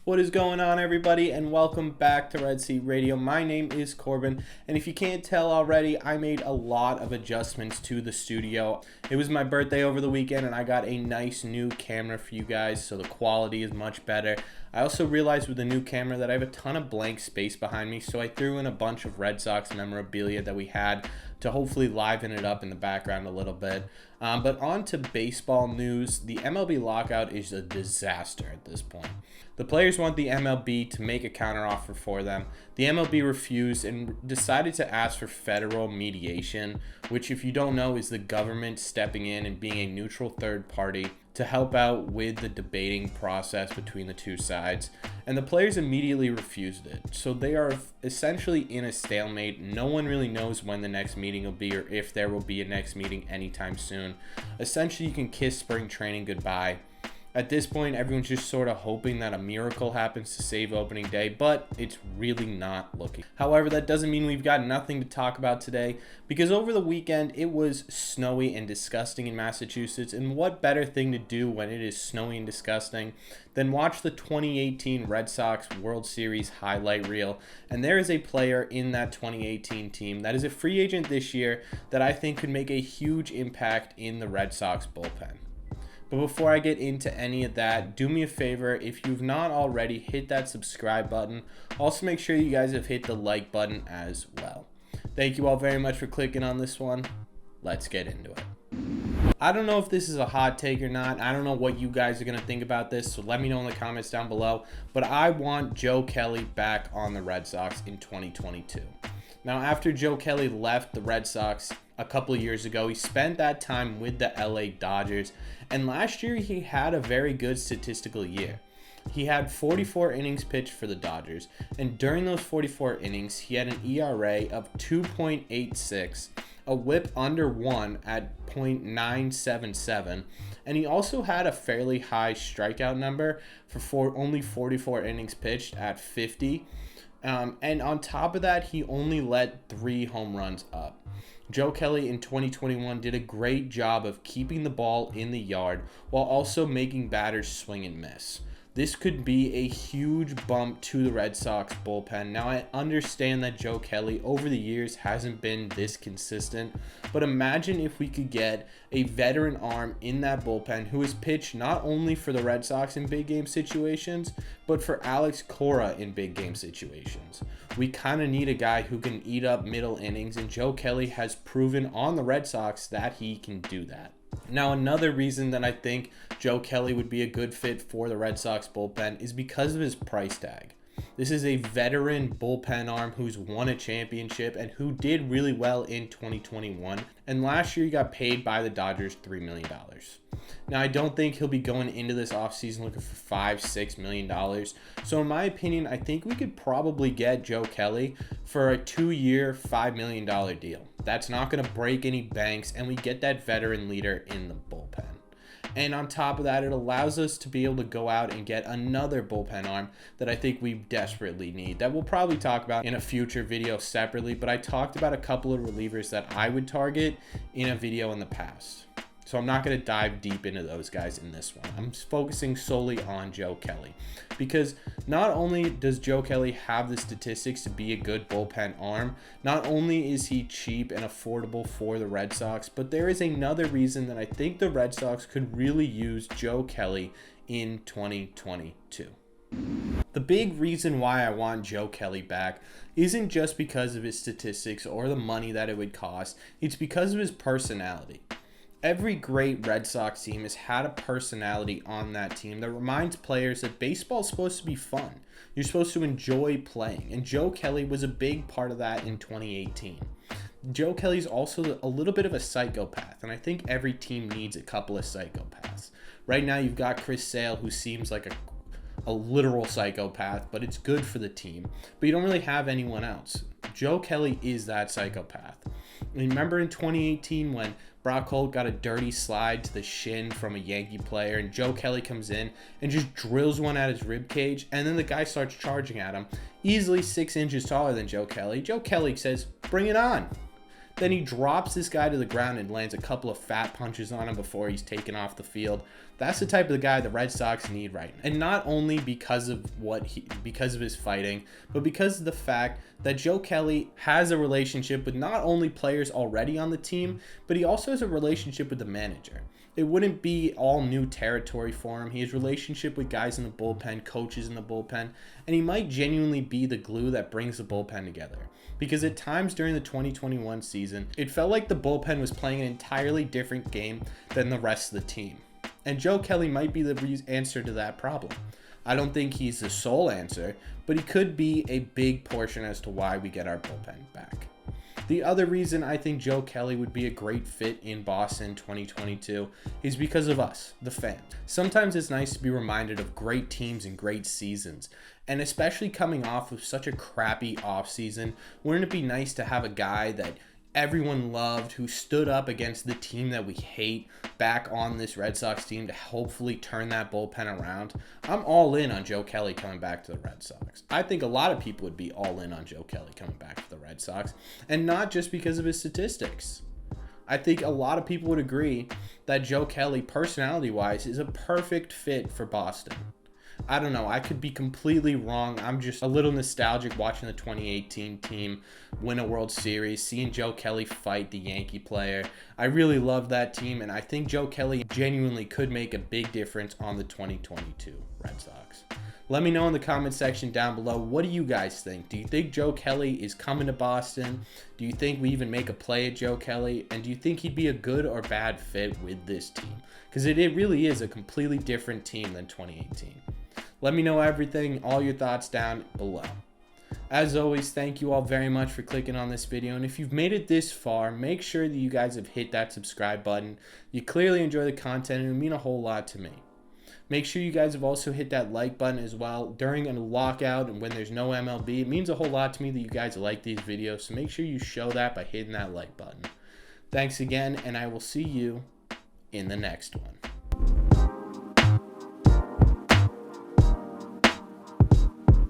What is going on, everybody, and welcome back to Red Seat Radio. My name is Corbin, and if you can't tell already, I made a lot of adjustments to the studio. It was my birthday over the weekend, and I got a nice new camera for you guys, so the quality is much better. I also realized with the new camera that I have a ton of blank space behind me, so I threw in a bunch of Red Sox memorabilia that we had to hopefully liven it up in the background a little bit. But on to baseball news. The MLB lockout is a disaster at this point. The players want the MLB to make a counteroffer for them. The MLB refused and decided to ask for federal mediation, which, if you don't know, is the government stepping in and being a neutral third party to help out with the debating process between the two sides. And the players immediately refused it. So they are essentially in a stalemate. No one really knows when the next meeting will be or if there will be a next meeting anytime soon. Essentially, you can kiss spring training goodbye. At this point, everyone's just sort of hoping that a miracle happens to save opening day, but it's really not looking. However, that doesn't mean we've got nothing to talk about today, because over the weekend, it was snowy and disgusting in Massachusetts, and what better thing to do when it is snowy and disgusting than watch the 2018 Red Sox World Series highlight reel. And there is a player in that 2018 team that is a free agent this year that I think could make a huge impact in the Red Sox bullpen. But before I get into any of that, do me a favor, if you've not already, hit that subscribe button. Also, make sure you guys have hit the like button as well. Thank you all very much for clicking on this one. Let's get into it. I don't know if this is a hot take or not. I don't know what you guys are going to think about this, so let me know in the comments down below. But I want Joe Kelly back on the Red Sox in 2022. Now, after Joe Kelly left the Red Sox a couple of years ago, he spent that time with the LA Dodgers, and last year he had a very good statistical year. He had 44 innings pitched for the Dodgers, and during those 44 innings, he had an ERA of 2.86, a whip under 1 at .977, and he also had a fairly high strikeout number for only 44 innings pitched at 50. And on top of that, he only let 3 home runs up. Joe Kelly in 2021 did a great job of keeping the ball in the yard while also making batters swing and miss. This could be a huge bump to the Red Sox bullpen. Now, I understand that Joe Kelly over the years hasn't been this consistent, but imagine if we could get a veteran arm in that bullpen who has pitched not only for the Red Sox in big game situations, but for Alex Cora in big game situations. We kind of need a guy who can eat up middle innings, and Joe Kelly has proven on the Red Sox that he can do that. Now, another reason that I think Joe Kelly would be a good fit for the Red Sox bullpen is because of his price tag. This is a veteran bullpen arm who's won a championship and who did really well in 2021. And last year he got paid by the Dodgers $3 million. Now, I don't think he'll be going into this offseason looking for $5-6 million. So in my opinion, I think we could probably get Joe Kelly for a 2-year, $5 million deal. That's not going to break any banks, and we get that veteran leader in the bullpen. And on top of that, it allows us to be able to go out and get another bullpen arm that I think we desperately need, that we'll probably talk about in a future video separately, but I talked about a couple of relievers that I would target in a video in the past. So I'm not going to dive deep into those guys in this one. I'm focusing solely on Joe Kelly, because not only does Joe Kelly have the statistics to be a good bullpen arm, not only is he cheap and affordable for the Red Sox, but there is another reason that I think the Red Sox could really use Joe Kelly in 2022. The big reason why I want Joe Kelly back isn't just because of his statistics or the money that it would cost. It's because of his personality. Every great Red Sox team has had a personality on that team that reminds players that baseball is supposed to be fun. You're supposed to enjoy playing, and Joe Kelly was a big part of that in 2018. Joe Kelly's also a little bit of a psychopath, and I think every team needs a couple of psychopaths. Right now, you've got Chris Sale, who seems like a literal psychopath, but it's good for the team. But you don't really have anyone else. Joe Kelly is that psychopath. Remember in 2018 when Brock Holt got a dirty slide to the shin from a Yankee player, and Joe Kelly comes in and just drills one at his rib cage, and then the guy starts charging at him, easily 6 inches taller than Joe Kelly. Joe Kelly says, "Bring it on." Then he drops this guy to the ground and lands a couple of fat punches on him before he's taken off the field. That's the type of the guy the Red Sox need right now. And not only because of his fighting, but because of the fact that Joe Kelly has a relationship with not only players already on the team, but he also has a relationship with the manager. It wouldn't be all new territory for him. He has a relationship with guys in the bullpen, coaches in the bullpen, and he might genuinely be the glue that brings the bullpen together. Because at times during the 2021 season, it felt like the bullpen was playing an entirely different game than the rest of the team. And Joe Kelly might be the answer to that problem. I don't think he's the sole answer, but he could be a big portion as to why we get our bullpen back. The other reason I think Joe Kelly would be a great fit in Boston 2022 is because of us, the fans. Sometimes it's nice to be reminded of great teams and great seasons, and especially coming off of such a crappy offseason, wouldn't it be nice to have a guy that everyone loved, who stood up against the team that we hate, back on this Red Sox team to hopefully turn that bullpen around? I'm all in on Joe Kelly coming back to the Red Sox. I think a lot of people would be all in on Joe Kelly coming back to the Red Sox, and not just because of his statistics. I think a lot of people would agree that Joe Kelly, personality-wise, is a perfect fit for Boston. I don't know. I could be completely wrong. I'm just a little nostalgic watching the 2018 team win a World Series, seeing Joe Kelly fight the Yankee player. I really love that team, and I think Joe Kelly genuinely could make a big difference on the 2022 Red Sox. Let me know in the comment section down below. What do you guys think? Do you think Joe Kelly is coming to Boston? Do you think we even make a play at Joe Kelly? And do you think he'd be a good or bad fit with this team? Because it really is a completely different team than 2018. Let me know everything, all your thoughts down below. As always, thank you all very much for clicking on this video. And if you've made it this far, make sure that you guys have hit that subscribe button. You clearly enjoy the content and it would mean a whole lot to me. Make sure you guys have also hit that like button as well during a lockout and when there's no MLB. It means a whole lot to me that you guys like these videos. So make sure you show that by hitting that like button. Thanks again, and I will see you in the next one.